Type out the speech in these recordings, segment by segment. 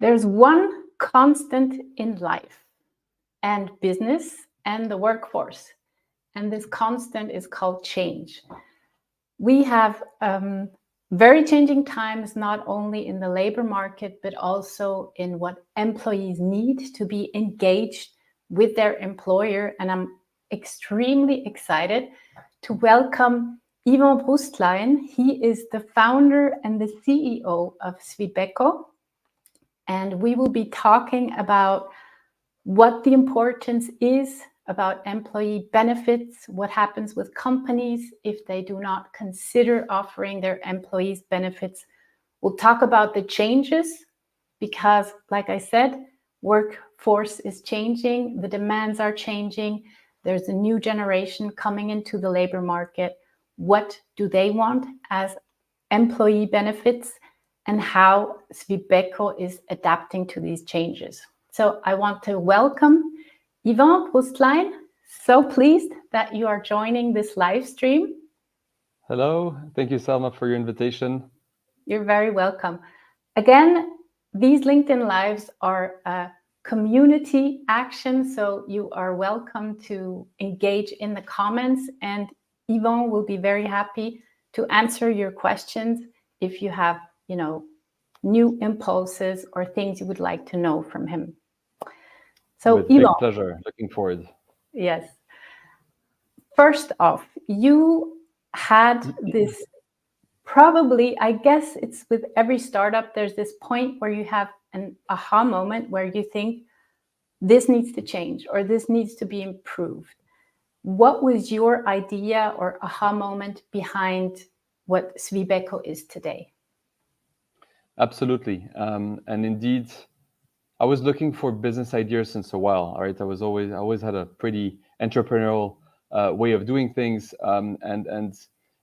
There's one constant in life and business and the workforce, and this constant is called change. We have very changing times, not only in the labor market, but also in what employees need to be engaged with their employer. And I'm extremely excited to welcome Yvan Brustlein. He is the founder and the CEO of Swibeco. And we will be talking about what the importance is about employee benefits, what happens with companies if they do not consider offering their employees benefits. We'll talk about the changes because, like I said, workforce is changing, the demands are changing, there's a new generation coming into the labor market. What do they want as employee benefits, and how Swibeco is adapting to these changes? So I want to welcome Yvan Brustlein. So pleased that you are joining this live stream. Hello, thank you, Selma, for your invitation. You're very welcome. Again, these LinkedIn Lives are a community action, so you are welcome to engage in the comments, and Yvan will be very happy to answer your questions if you have, new impulses or things you would like to know from him. So, with big pleasure, looking forward. Yes. First off, you had this, probably, I guess it's with every startup, there's this point where you have an aha moment where you think this needs to change or this needs to be improved. What was your idea or aha moment behind what Swibeco is today? Absolutely. And indeed, I was looking for business ideas since a while. All right, I always had a pretty entrepreneurial way of doing things, and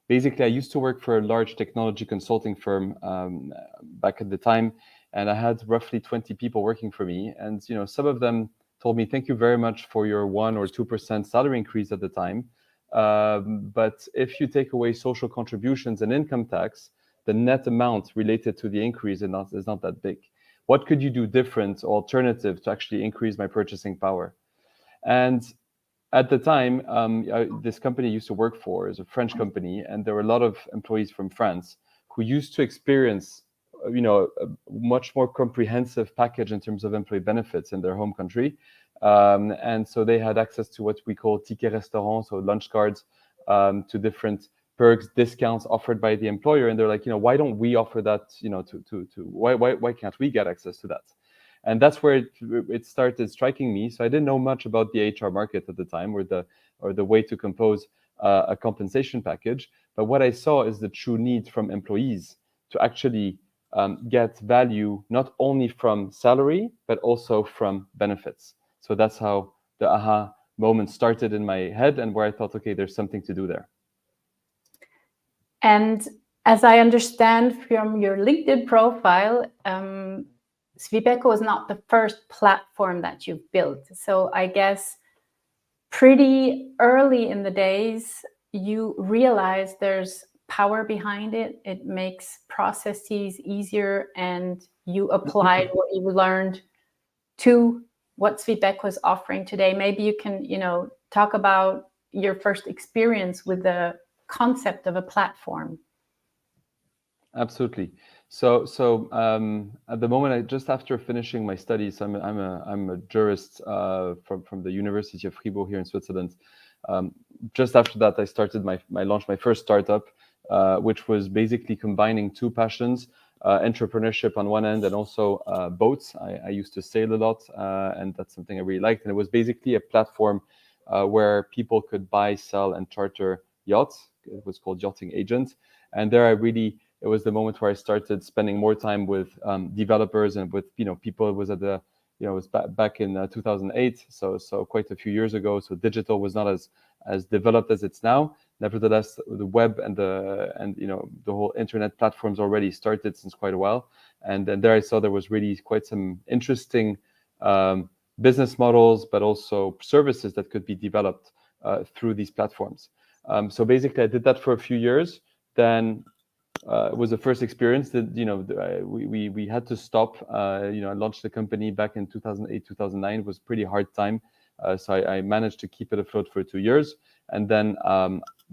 basically, I used to work for a large technology consulting firm back at the time, and I had roughly 20 people working for me, and some of them told me, "Thank you very much for your 1 or 2% salary increase at the time, but if you take away social contributions and income tax, the net amount related to the increase is not that big. What could you do different or alternative to actually increase my purchasing power?" And at the time, this company I used to work for is a French company, and there were a lot of employees from France who used to experience, a much more comprehensive package in terms of employee benefits in their home country. And so they had access to what we call ticket restaurant, so lunch cards, to different perks, discounts offered by the employer, and they're like, why don't we offer that? Why can't we get access to that? And that's where it started striking me. So I didn't know much about the HR market at the time, or the way to compose a compensation package. But what I saw is the true need from employees to actually get value not only from salary but also from benefits. So that's how the aha moment started in my head, and where I thought, okay, there's something to do there. And as I understand from your LinkedIn profile, Swibeco is not the first platform that you've built. So I guess pretty early in the days, you realize there's power behind it. It makes processes easier, and you applied what you learned to what Swibeco is offering today. Maybe you can, talk about your first experience with the concept of a platform. Absolutely. So at the moment, just after finishing my studies, I'm a jurist from the University of Fribourg here in Switzerland. Just after that, I launched my first startup, which was basically combining two passions: entrepreneurship on one end, and also boats. I used to sail a lot, and that's something I really liked. And it was basically a platform where people could buy, sell, and charter yachts. It was called Yachting Agent, and there it was the moment where I started spending more time with developers and with people. It was at the it was back in 2008, so quite a few years ago. So digital was not as developed as it's now. Nevertheless, the web and the whole internet platforms already started since quite a while. And then there I saw there was really quite some interesting business models, but also services that could be developed through these platforms. So basically, I did that for a few years. Then it was the first experience that we had to stop. I launched the company back in 2008, 2009. It was a pretty hard time, so I managed to keep it afloat for 2 years, and then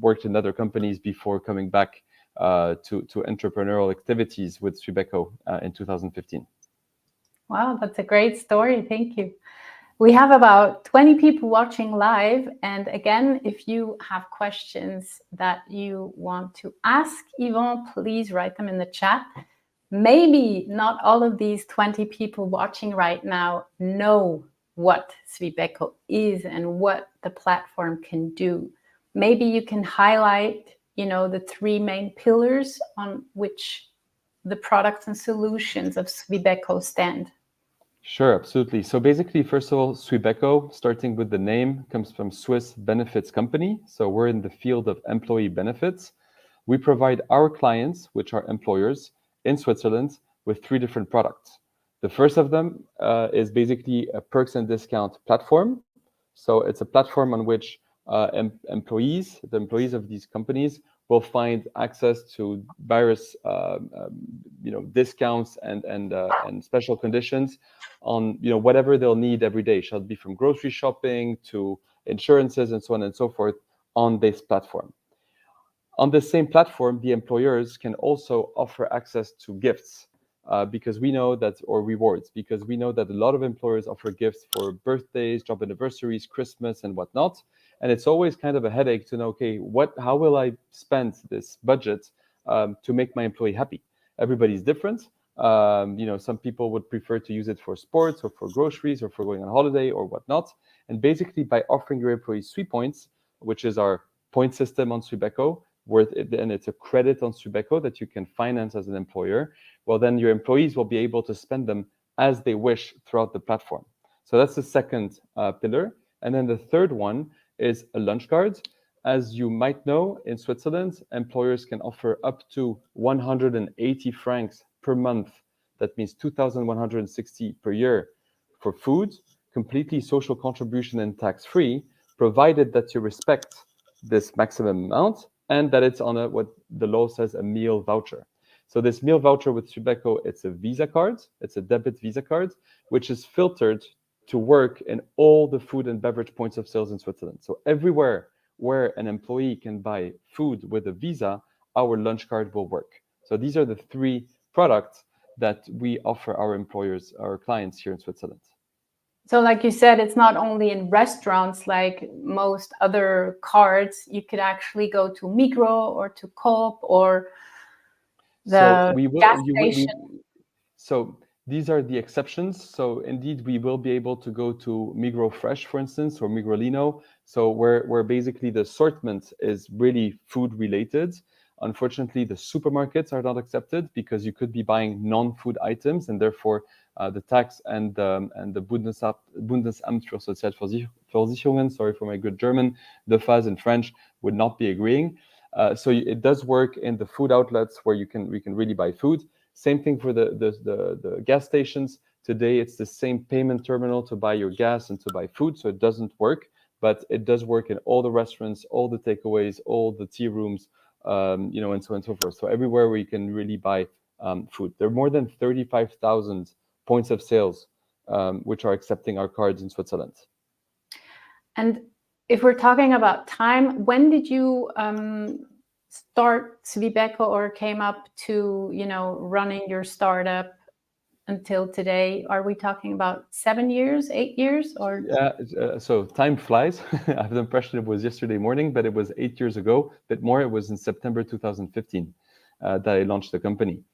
worked in other companies before coming back to entrepreneurial activities with Swibeco in 2015. Wow, that's a great story. Thank you. We have about 20 people watching live. And again, if you have questions that you want to ask Yvon, please write them in the chat. Maybe not all of these 20 people watching right now know what Swibeco is and what the platform can do. Maybe you can highlight, the three main pillars on which the products and solutions of Swibeco stand. Sure, absolutely. So basically, first of all, Swibeco, starting with the name, comes from Swiss Benefits Company. So we're in the field of employee benefits. We provide our clients, which are employers in Switzerland, with three different products. The first of them is basically a perks and discount platform. So it's a platform on which the employees of these companies will find access to various discounts and special conditions on whatever they'll need every day. Shall it be from grocery shopping to insurances and so on and so forth on this platform. On the same platform, the employers can also offer access to gifts because we know that, or rewards, because we know that a lot of employers offer gifts for birthdays, job anniversaries, Christmas, and whatnot. And it's always kind of a headache to know, okay, how will I spend this budget to make my employee happy? Everybody's different. Some people would prefer to use it for sports or for groceries or for going on holiday or whatnot. And basically, by offering your employees Swipoints, which is our point system on Swibeco, and it's a credit on Swibeco that you can finance as an employer, well, then your employees will be able to spend them as they wish throughout the platform. So that's the second pillar. And then the third one is a lunch card. As you might know, in Switzerland, employers can offer up to 180 francs per month. That means 2,160 per year for food, completely social contribution and tax-free, provided that you respect this maximum amount and that it's on what the law says, a meal voucher. So this meal voucher with Swibeco, it's a Visa card, it's a debit Visa card, which is filtered to work in all the food and beverage points of sales in Switzerland. So everywhere where an employee can buy food with a Visa, our lunch card will work. So these are the three products that we offer our employers, our clients here in Switzerland. So like you said, it's not only in restaurants like most other cards. You could actually go to Migros or to Coop or the gas station. So these are the exceptions. So indeed, we will be able to go to Migros Fresh, for instance, or Migrolino. So where basically the assortment is really food related. Unfortunately, the supermarkets are not accepted because you could be buying non-food items, and therefore the tax and the Bundesamt für Sozialversicherungen, sorry for my good German, the FAS in French, would not be agreeing. So it does work in the food outlets where we can really buy food. Same thing for the gas stations. Today, it's the same payment terminal to buy your gas and to buy food, so it doesn't work. But it does work in all the restaurants, all the takeaways, all the tea rooms, and so on and so forth. So everywhere where you can really buy food. There are more than 35,000 points of sales which are accepting our cards in Switzerland. And if we're talking about time, when did you start Swibeco or came up to, running your startup until today? Are we talking about 7 years, 8 years, or? Yeah, so time flies. I have the impression it was yesterday morning, but it was 8 years ago. A bit more, it was in September 2015 that I launched the company.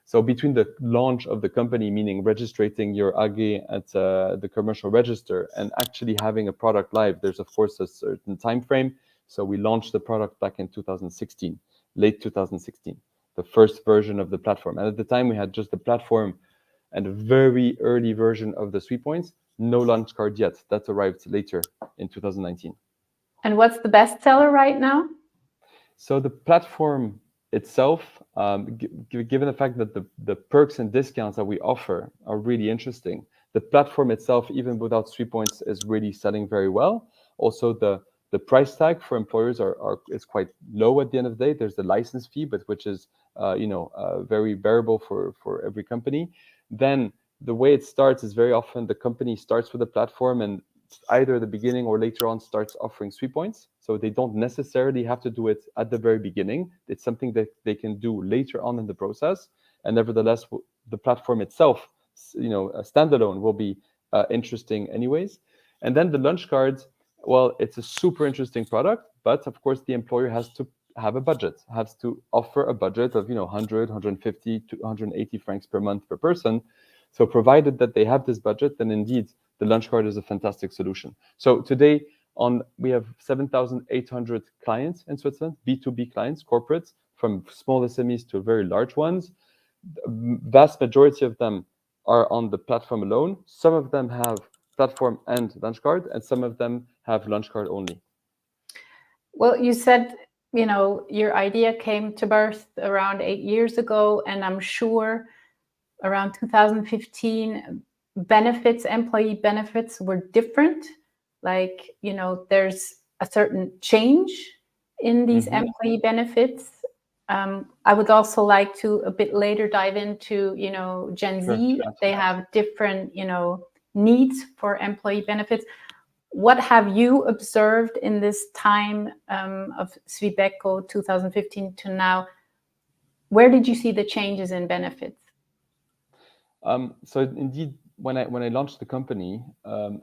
So between the launch of the company, meaning registering your AG at the commercial register and actually having a product live, there's of course a certain time frame. So we launched the product back in 2016, late 2016, the first version of the platform. And at the time we had just the platform and a very early version of the Swipoints, no lunch card yet. That arrived later in 2019. And what's the bestseller right now? So the platform itself, given the fact that the perks and discounts that we offer are really interesting, the platform itself, even without Swipoints, is really selling very well. Also, the The price tag for employers is quite low at the end of the day. There's the license fee, but which is very bearable for every company. Then the way it starts is very often the company starts with a platform and either the beginning or later on starts offering sweet points. So they don't necessarily have to do it at the very beginning. It's something that they can do later on in the process. And nevertheless, the platform itself, a standalone, will be interesting anyways. And then the lunch cards, well, it's a super interesting product, but of course the employer has to have a budget, has to offer a budget of 100, 150 to 180 francs per month per person. So provided that they have this budget, then indeed the lunch card is a fantastic solution. So today we have 7,800 clients in Switzerland, B2B clients, corporates, from small SMEs to very large ones. The vast majority of them are on the platform alone. Some of them have platform and lunch card, and some of them have lunch card only. Well, you said, your idea came to birth around 8 years ago, and I'm sure around 2015, employee benefits were different. Like, there's a certain change in these employee benefits. I would also like to a bit later dive into, Gen Z. Sure. They have different, needs for employee benefits. What have you observed in this time of Swibeco 2015 to now? Where did you see the changes in benefits? So indeed, when I launched the company,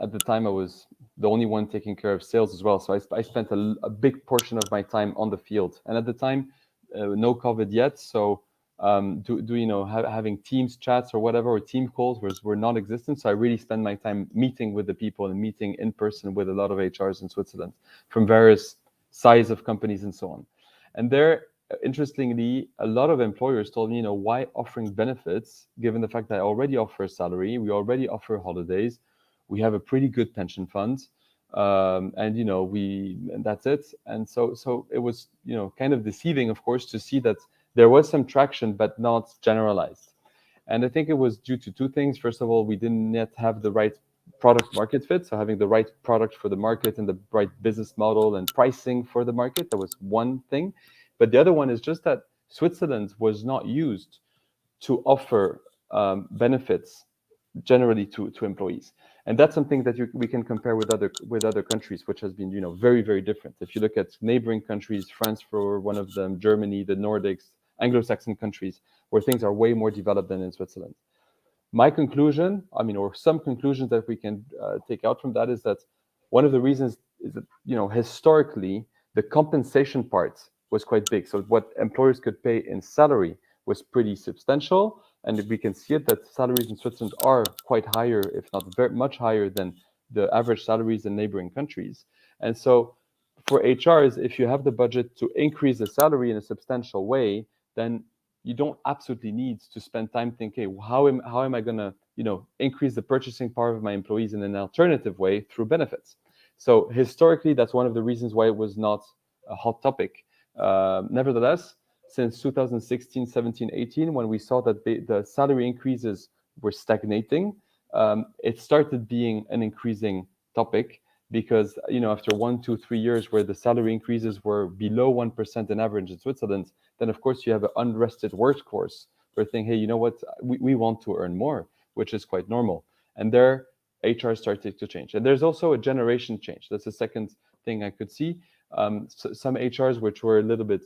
at the time I was the only one taking care of sales as well. So I spent a big portion of my time on the field. And at the time, no COVID yet. So having Teams chats or whatever, or team calls were non-existent. So I really spent my time meeting with the people and meeting in person with a lot of HRs in Switzerland from various size of companies and so on. And there, interestingly, a lot of employers told me, why offering benefits, given the fact that I already offer a salary, we already offer holidays, we have a pretty good pension fund, and that's it. And so it was, kind of deceiving, of course, to see that there was some traction, but not generalized. And I think it was due to two things. First of all, we didn't yet have the right product market fit. So having the right product for the market and the right business model and pricing for the market, that was one thing. But the other one is just that Switzerland was not used to offer benefits generally to employees, and that's something that we can compare with other countries, which has been very, very different. If you look at neighboring countries, France for one of them, Germany, the Nordics, Anglo-Saxon countries, where things are way more developed than in Switzerland. My conclusion, or some conclusions that we can take out from that, is that one of the reasons is that historically the compensation part was quite big. So what employers could pay in salary was pretty substantial, and we can see it that salaries in Switzerland are quite higher, if not very much higher than the average salaries in neighboring countries. And so for HRs, if you have the budget to increase the salary in a substantial way, then you don't absolutely need to spend time thinking, how am I going to increase the purchasing power of my employees in an alternative way through benefits. So historically, that's one of the reasons why it was not a hot topic. Nevertheless, since 2016, 17, 18, when we saw that the salary increases were stagnating, it started being an increasing topic, because after 1, 2, 3 years where the salary increases were below 1% in average in Switzerland, then of course you have an unrested workforce where think, hey, you know what, we want to earn more, which is quite normal. And there, HR started to change. And there's also a generation change. That's the second thing I could see. Some HRs which were a little bit,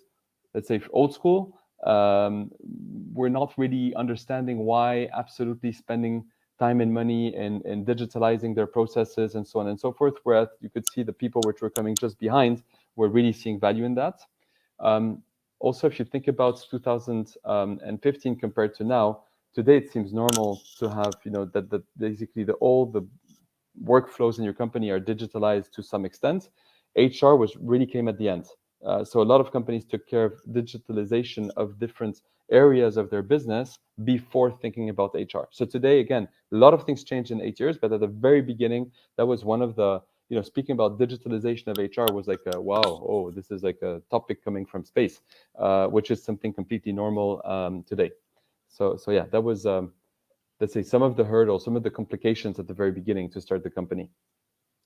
let's say, old school, were not really understanding why absolutely spending time and money in digitalizing their processes and so on and so forth, whereas you could see the people which were coming just behind were really seeing value in that. Also, if you think about 2015 compared to now, today it seems normal to have, that basically all the workflows in your company are digitalized to some extent. HR really came at the end. So a lot of companies took care of digitalization of different areas of their business before thinking about HR. So today, again, a lot of things changed in 8 years, but at the very beginning, that was one of the, speaking about digitalization of HR was like, wow, oh, this is like a topic coming from space, which is something completely normal today. So yeah, that was, let's say, some of the hurdles, some of the complications at the very beginning to start the company.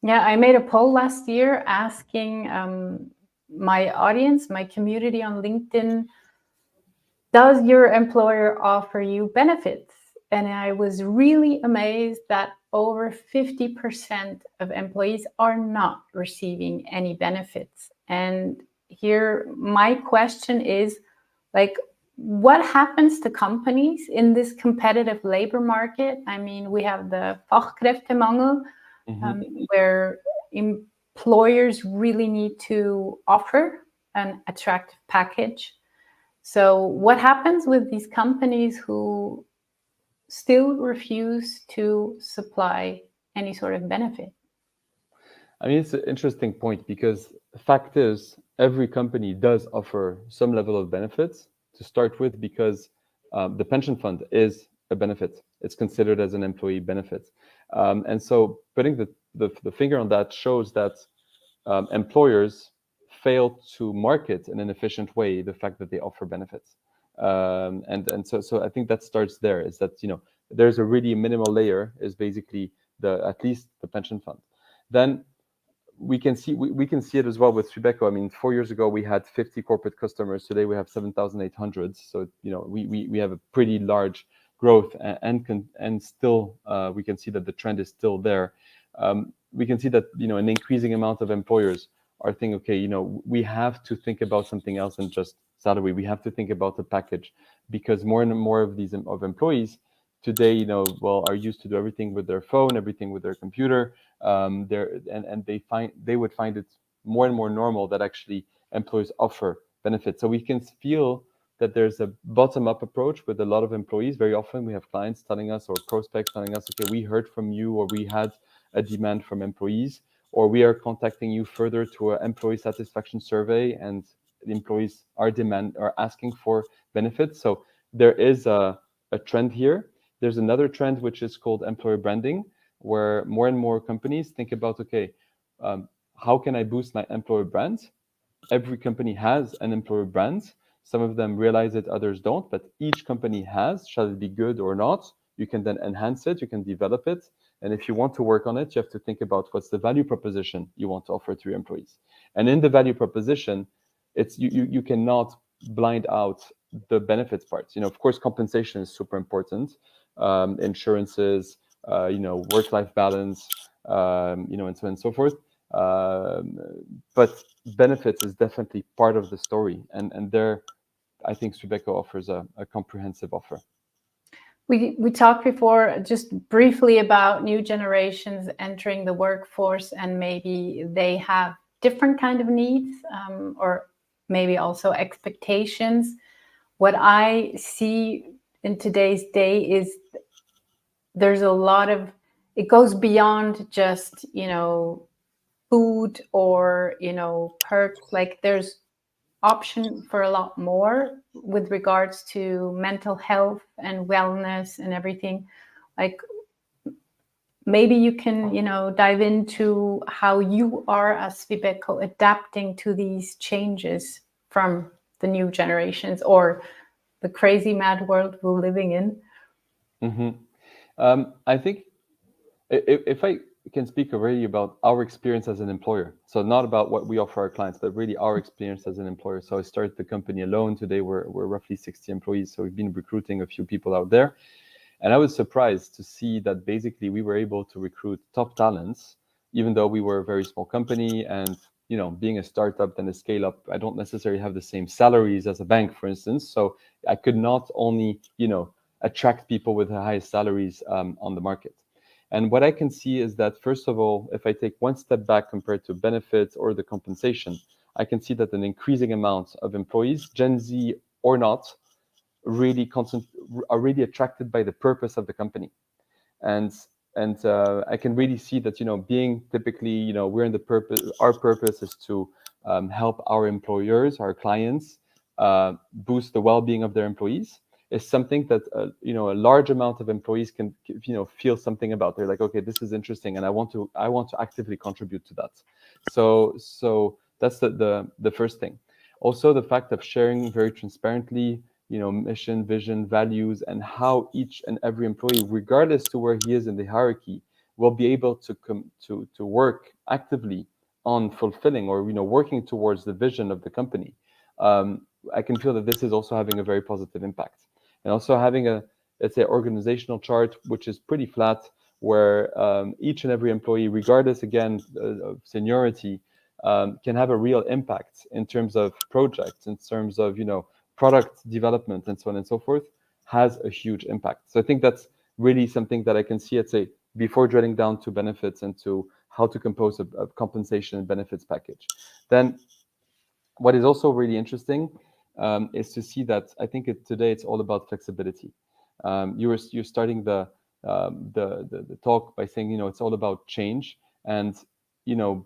Yeah, I made a poll last year asking my audience, my community on LinkedIn, does your employer offer you benefits? And I was really amazed that over 50% of employees are not receiving any benefits. And here, my question is like, what happens to companies in this competitive labor market? I mean, we have the Fachkräftemangel, where employers really need to offer an attractive package. So, what happens with these companies who still refuse to supply any sort of benefit? I mean, it's an interesting point because the fact is, every company does offer some level of benefits to start with because the pension fund is a benefit. It's considered as an employee benefit. And so putting the finger on that shows that employers fail to market in an efficient way the fact that they offer benefits. And so I think that starts there, is that, there's a really minimal layer, is basically at least the pension fund. Then we can see it as well with Swibeco. I mean, 4 years ago we had 50 corporate customers. Today we have 7,800. So we have a pretty large growth, and still we can see that the trend is still there. We can see that an increasing amount of employers are thinking, okay, we have to think about something else than just salary. We have to think about the package, because more and more of these employees today, are used to do everything with their phone, everything with their computer. They would find it more and more normal that actually employers offer benefits. So we can feel that there's a bottom-up approach with a lot of employees. Very often we have clients telling us, or prospects telling us, okay, we heard from you, or we had a demand from employees, or we are contacting you further to an employee satisfaction survey, and the employees are asking for benefits. So there is a trend here. There's another trend which is called employer branding, where more and more companies think about, okay, how can I boost my employer brand? Every company has an employer brand. Some of them realize it, others don't, but each company has. Shall it be good or not? You can then enhance it, you can develop it. And if you want to work on it, you have to think about what's the value proposition you want to offer to your employees. And in the value proposition, it's you cannot blind out the benefits parts. Of course, compensation is super important. Insurances, work-life balance, and so on and so forth. But benefits is definitely part of the story, and there, I think Swibeco offers a comprehensive offer. We talked before just briefly about new generations entering the workforce, and maybe they have different kind of needs, or maybe also expectations. What I see in today's day is there's a lot of, it goes beyond just, food or, perks. Like there's option for a lot more with regards to mental health and wellness and everything. Like maybe you can, dive into how you are as Swibeco adapting to these changes from the new generations, or the crazy mad world we're living in. I think if I can speak already about our experience as an employer, so not about what we offer our clients, but really our experience as an employer. So I started the company alone. Today we're roughly 60 employees. So we've been recruiting a few people out there. And I was surprised to see that basically we were able to recruit top talents, even though we were a very small company. And, being a startup and a scale up, I don't necessarily have the same salaries as a bank, for instance. So I could not only, attract people with the highest salaries on the market. And what I can see is that, first of all, if I take one step back compared to benefits or the compensation, I can see that an increasing amount of employees, Gen Z or not, are really attracted by the purpose of the company. And I can really see that, being typically, we're in the purpose, our purpose is to help our employers, our clients, boost the well-being of their employees, is something that a large amount of employees can feel something about. They're like, okay, this is interesting, and I want to actively contribute to that. So that's the first thing. Also, the fact of sharing very transparently, mission, vision, values, and how each and every employee, regardless to where he is in the hierarchy, will be able to work actively on fulfilling or working towards the vision of the company, I can feel that this is also having a very positive impact. And also having a, let's say, organizational chart which is pretty flat, where each and every employee, regardless again of seniority, can have a real impact in terms of projects, in terms of product development, and so on and so forth, has a huge impact. So I think that's really something that I can see, let's say, before drilling down to benefits and to how to compose a compensation and benefits package. Then what is also really interesting is to see that I think today it's all about flexibility. You're starting the talk by saying it's all about change, and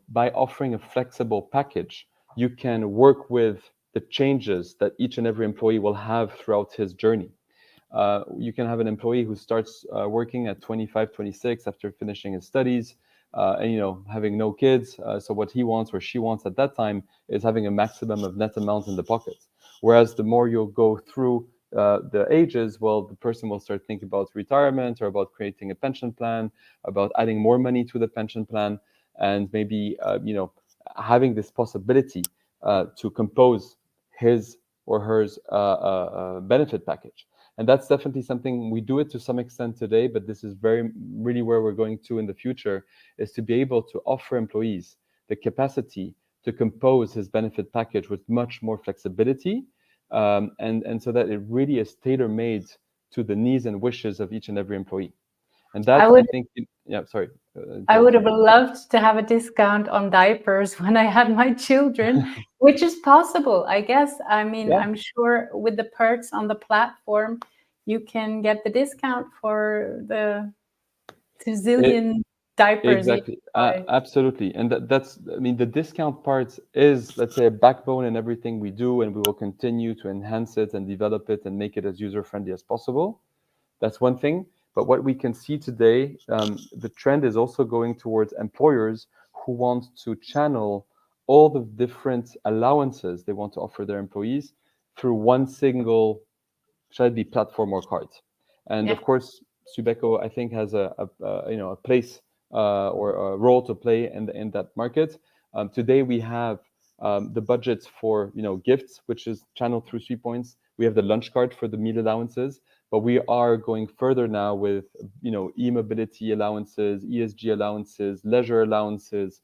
by offering a flexible package, you can work with the changes that each and every employee will have throughout his journey. You can have an employee who starts working at 25, 26 after finishing his studies, and having no kids. So what he wants or she wants at that time is having a maximum of net amount in the pocket. Whereas the more you'll go through the ages, well, the person will start thinking about retirement or about creating a pension plan, about adding more money to the pension plan, and maybe having this possibility to compose his or hers benefit package. And that's definitely something we do it to some extent today, but this is really where we're going to in the future, is to be able to offer employees the capacity to compose his benefit package with much more flexibility, and so that it really is tailor-made to the needs and wishes of each and every employee. And that, I think, yeah, sorry. I would have loved to have a discount on diapers when I had my children, which is possible, I guess. I mean, yeah. I'm sure with the perks on the platform, you can get the discount for the 2 zillion diapers. Exactly, absolutely. And that's, I mean, the discount part is, let's say, a backbone in everything we do, and we will continue to enhance it and develop it and make it as user-friendly as possible. That's one thing. But what we can see today, the trend is also going towards employers who want to channel all the different allowances they want to offer their employees through one single, shall it be, platform or card. And of course, Swibeco, I think, has a place or a role to play in that market. Today we have the budgets for gifts, which is channeled through SwePoints. We have the lunch card for the meal allowances. But we are going further now with, e-mobility allowances, ESG allowances, leisure allowances,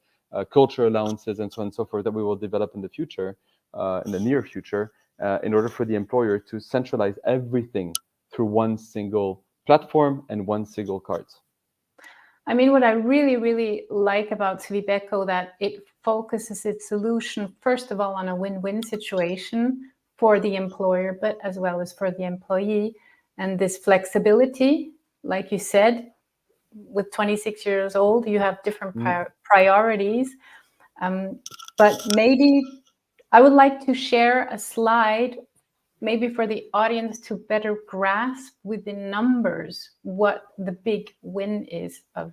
culture allowances, and so on and so forth, that we will develop in the future, in the near future, in order for the employer to centralize everything through one single platform and one single card. I mean, what I really, really like about Swibeco, that it focuses its solution, first of all, on a win-win situation for the employer, but as well as for the employee. And this flexibility, like you said, with 26 years old, you have different priorities. But maybe I would like to share a slide, maybe for the audience to better grasp with the numbers what the big win is of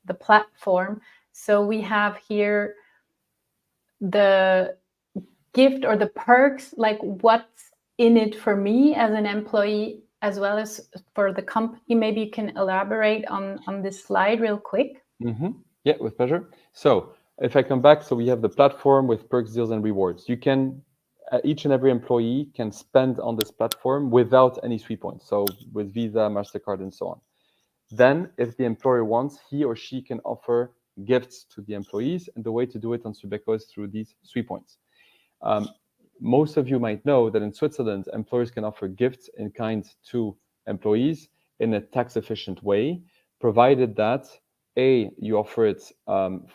the platform. So we have here the gift or the perks, like what's in it for me as an employee, as well as for the company. Maybe you can elaborate on this slide real quick. Yeah, with pleasure. So if I come back, so we have the platform with perks, deals, and rewards. You can, each and every employee can spend on this platform without any SwePoints. So with Visa, MasterCard, and so on. Then if the employer wants, he or she can offer gifts to the employees. And the way to do it on Swibeco is through these SwePoints. Most of you might know that in Switzerland, employers can offer gifts in kind to employees in a tax-efficient way, provided that you offer it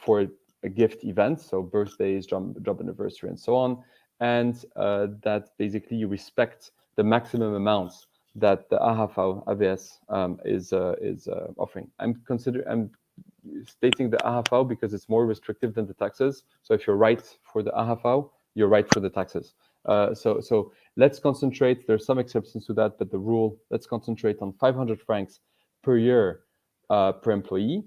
for a gift event, so birthdays, job anniversary, and so on, and that basically you respect the maximum amounts that the AHV AVS is offering. I'm stating the AHV because it's more restrictive than the taxes. So if you're right for the AHV, you're right for the taxes. So let's concentrate. There's some exceptions to that, but the rule, let's concentrate on 500 francs per year per employee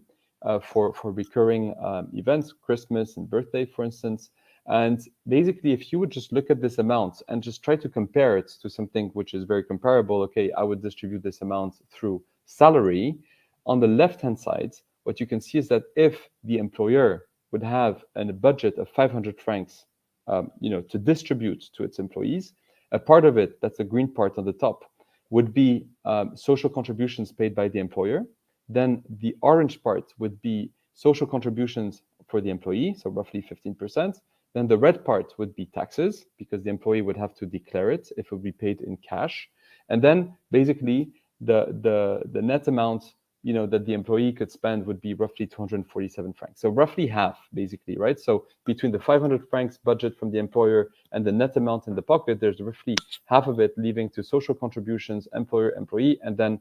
for recurring events, Christmas and birthday, for instance. And basically, if you would just look at this amount and just try to compare it to something which is very comparable, okay, I would distribute this amount through salary. On the left-hand side, what you can see is that if the employer would have a budget of 500 francs, to distribute to its employees, a part of it, that's the green part on the top, would be social contributions paid by the employer. Then the orange part would be social contributions for the employee, so roughly 15%. Then the red part would be taxes, because the employee would have to declare it if it would be paid in cash. And then basically the net amount that the employee could spend would be roughly 247 francs. So roughly half, basically, right? So between the 500 francs budget from the employer and the net amount in the pocket, there's roughly half of it leaving to social contributions, employer, employee, and then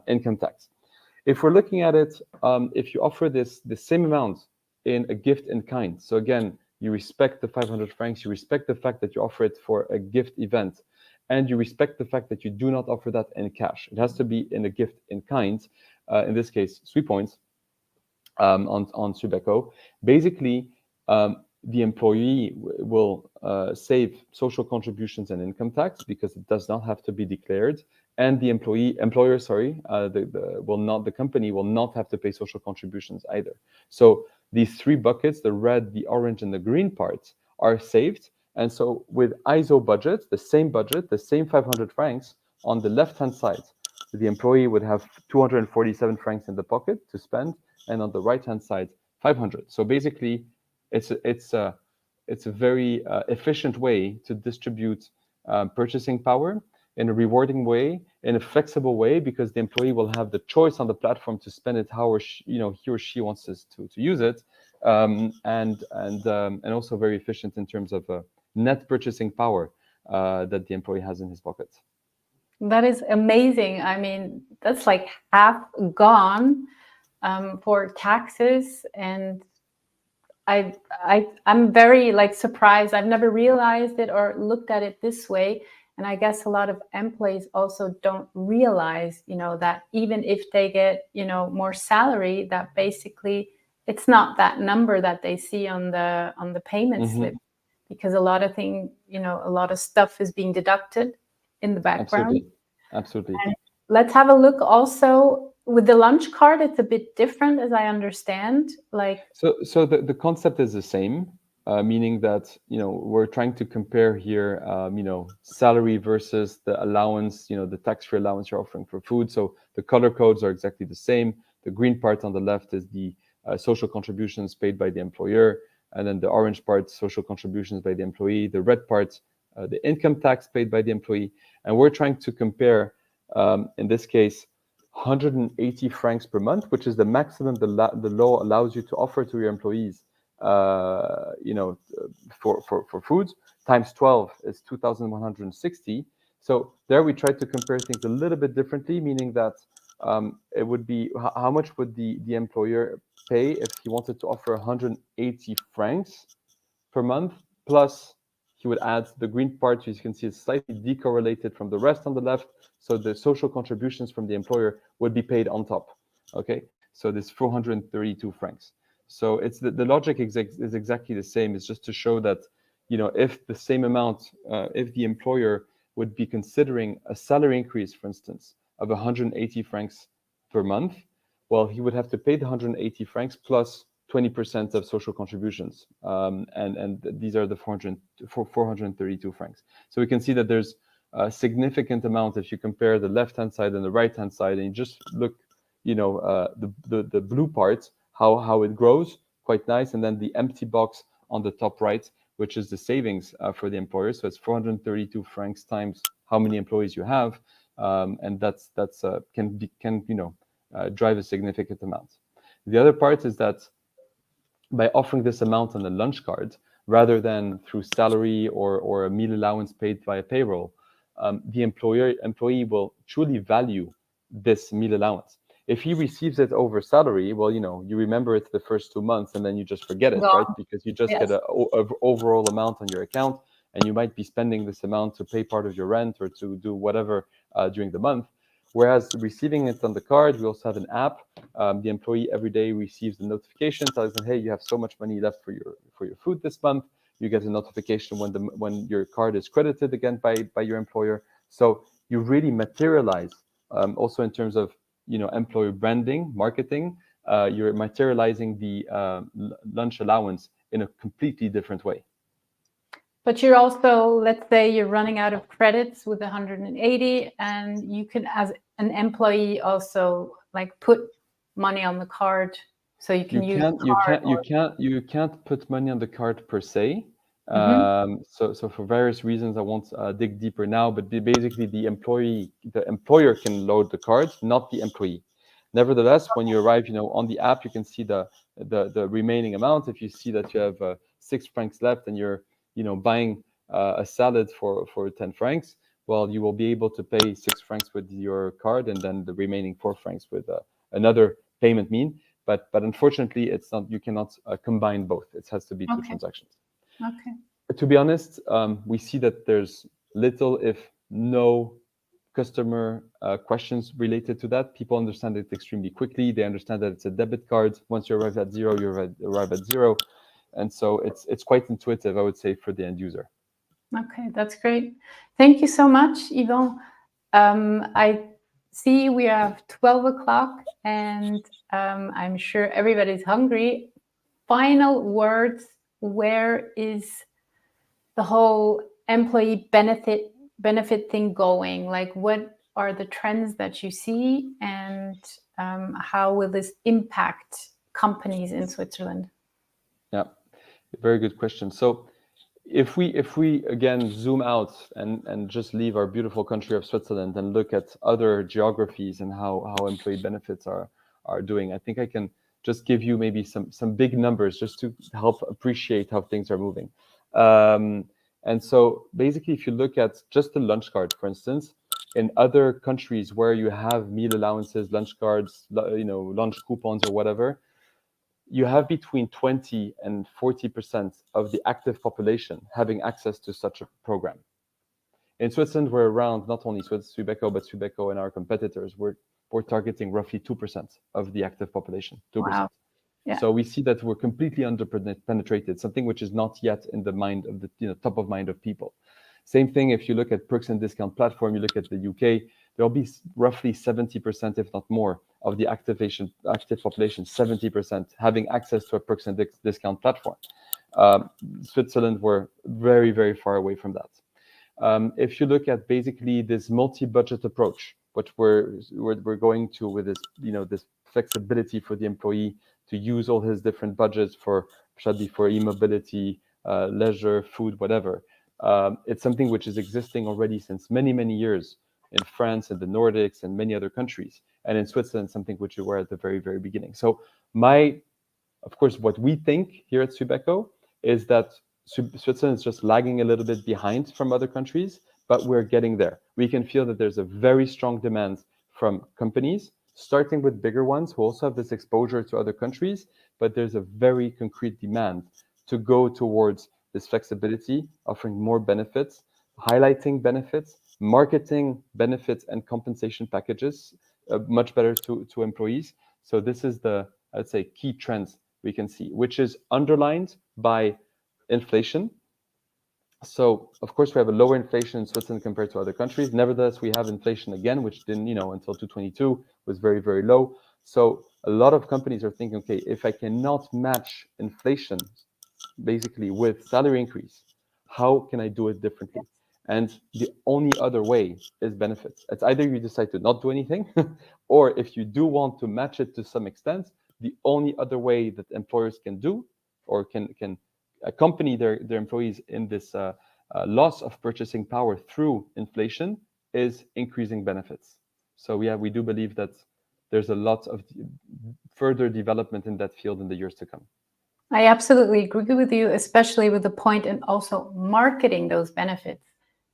income tax. If we're looking at it, if you offer the same amount in a gift in kind, so again, you respect the 500 francs, you respect the fact that you offer it for a gift event, and you respect the fact that you do not offer that in cash. It has to be in a gift in kind, in this case, Swipoints on Swibeco. Basically, the employee will save social contributions and income tax because it does not have to be declared, and the employer, the company will not have to pay social contributions either. So these three buckets, the red, the orange, and the green parts, are saved. And so with ISO budget, the same 500 francs on the left-hand side, the employee would have 247 francs in the pocket to spend, and on the right-hand side, 500. So basically, it's a very efficient way to distribute purchasing power in a rewarding way, in a flexible way, because the employee will have the choice on the platform to spend it how he or she wants to use it, and also very efficient in terms of net purchasing power that the employee has in his pocket. That is amazing. I mean, that's like half gone for taxes, and I'm very surprised. I've never realized it or looked at it this way. And I guess a lot of employees also don't realize, that even if they get, more salary, that basically it's not that number that they see on the payment slip, because a lot of things, a lot of stuff is being deducted in the background. Absolutely. And let's have a look also with the lunch card. It's a bit different, as I understand. So the concept is the same. Meaning that we're trying to compare here salary versus the allowance, the tax-free allowance you're offering for food. So the color codes are exactly the same. The green part on the left is the social contributions paid by the employer, and then the orange part, social contributions by the employee. The red part, the income tax paid by the employee. And we're trying to compare, in this case, 180 francs per month, which is the maximum the law allows you to offer to your employees. For food, times 12 is 2,160. So there we try to compare things a little bit differently, meaning that it would be how much would the employer pay if he wanted to offer 180 francs per month, plus he would add the green part. As you can see, it's slightly decorrelated from the rest on the left. So the social contributions from the employer would be paid on top. Okay, so this 432 francs. So it's the logic is exactly the same. It's just to show that, if the same amount, if the employer would be considering a salary increase, for instance, of 180 francs per month, well, he would have to pay the 180 francs plus 20% of social contributions. And these are the 432 francs. So we can see that there's a significant amount if you compare the left-hand side and the right-hand side, and you just look, the blue part, how it grows, quite nice, and then the empty box on the top right, which is the savings for the employer. So it's 432 francs times how many employees you have, and that's can drive a significant amount. The other part is that by offering this amount on a lunch card, rather than through salary or a meal allowance paid via payroll, the employee will truly value this meal allowance. If he receives it over salary, well, you remember it the first 2 months and then you just forget it, right? Because you just get an overall amount on your account, and you might be spending this amount to pay part of your rent or to do whatever during the month. Whereas receiving it on the card, we also have an app. The employee every day receives a notification telling them, hey, you have so much money left for your food this month. You get a notification when your card is credited again by your employer. So you really materialize also in terms of employer branding, marketing, you're materializing the lunch allowance in a completely different way. But you're also, let's say you're running out of credits with 180, and you can, as an employee, also like put money on the card, so you can use the card. You can't put money on the card per se. Mhm. So for various reasons, I won't dig deeper now. But basically, the employer can load the cards, not the employee. Nevertheless, when you arrive, on the app, you can see the remaining amount. If you see that you have 6 francs left and you're buying a salad for 10 francs, well, you will be able to pay 6 francs with your card, and then the remaining 4 francs with another payment mean. But unfortunately, it's not. You cannot combine both. It has to be two Okay. transactions. Okay. To be honest, we see that there's little, if no, customer questions related to that. People understand it extremely quickly. They understand that it's a debit card. Once you arrive at zero, you arrive at zero, and so it's quite intuitive, I would say, for the end user. Okay, that's great. Thank you so much, Yvon. I see we have 12 o'clock, and I'm sure everybody's hungry. Final words, where is the whole employee benefit thing going? Like, what are the trends that you see, and how will this impact companies in Switzerland? Yeah, very good question. So if we again zoom out and just leave our beautiful country of Switzerland and look at other geographies and how employee benefits are doing, I think I can just give you maybe some big numbers just to help appreciate how things are moving. And so basically, if you look at just the lunch card, for instance, in other countries where you have meal allowances, lunch cards, lunch coupons or whatever, you have between 20 and 40% of the active population having access to such a program. In Switzerland, we're around, not only Swibeco, but Swibeco and our competitors, we're targeting roughly 2% of the active population, 2%. Wow. Yeah. So we see that we're completely under-penetrated, something which is not yet in the mind of the top of mind of people. Same thing if you look at perks and discount platform, you look at the UK, there'll be roughly 70%, if not more, of the active population, 70%, having access to a perks and discount platform. Switzerland, we're very, very far away from that. If you look at basically this multi-budget approach, what we're going to with this, this flexibility for the employee to use all his different budgets for e-mobility, leisure, food, whatever. It's something which is existing already since many, many years in France and the Nordics and many other countries. And in Switzerland, something which we were at the very, very beginning. So of course, what we think here at Swibeco is that Switzerland is just lagging a little bit behind from other countries, but we're getting there. We can feel that there's a very strong demand from companies, starting with bigger ones who also have this exposure to other countries, but there's a very concrete demand to go towards this flexibility, offering more benefits, highlighting benefits, marketing benefits and compensation packages much better to employees. So this is I'd say, key trends we can see, which is underlined by inflation. So of course we have a lower inflation in Switzerland compared to other countries. Nevertheless, we have inflation again, which didn't, until 2022 was very, very low. So a lot of companies are thinking, okay, if I cannot match inflation basically with salary increase, how can I do it differently? And the only other way is benefits. It's either you decide to not do anything, or if you do want to match it to some extent, the only other way that employers can do or can accompany their employees in this loss of purchasing power through inflation is increasing benefits. So we do believe that there's a lot of further development in that field in the years to come. I absolutely agree with you, especially with the point and also marketing those benefits,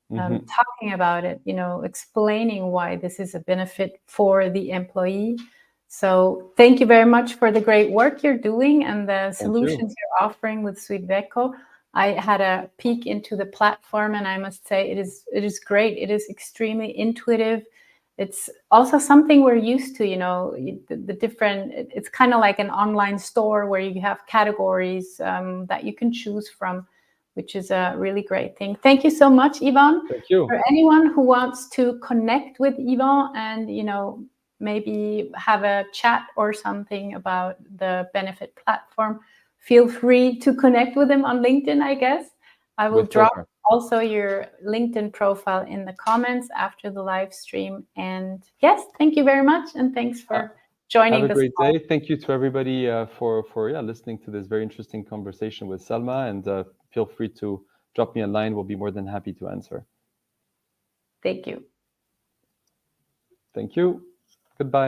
talking about it, explaining why this is a benefit for the employee. So thank you very much for the great work you're doing and the solutions you're offering with Swibeco. I had a peek into the platform, and I must say it is great. It is extremely intuitive. It's also something we're used to, the different, it's kind of like an online store where you have categories that you can choose from, which is a really great thing. Thank you so much, Yvon. Thank you. For anyone who wants to connect with Yvon and, maybe have a chat or something about the Benefit platform, feel free to connect with him on LinkedIn, I guess. I will With drop pleasure. also your LinkedIn profile in the comments after the live stream. And yes, thank you very much. And thanks for joining. Have a this great call. day. Thank you to everybody for listening to this very interesting conversation with Selma. And feel free to drop me a line. We'll be more than happy to answer. Thank you. Thank you. Goodbye.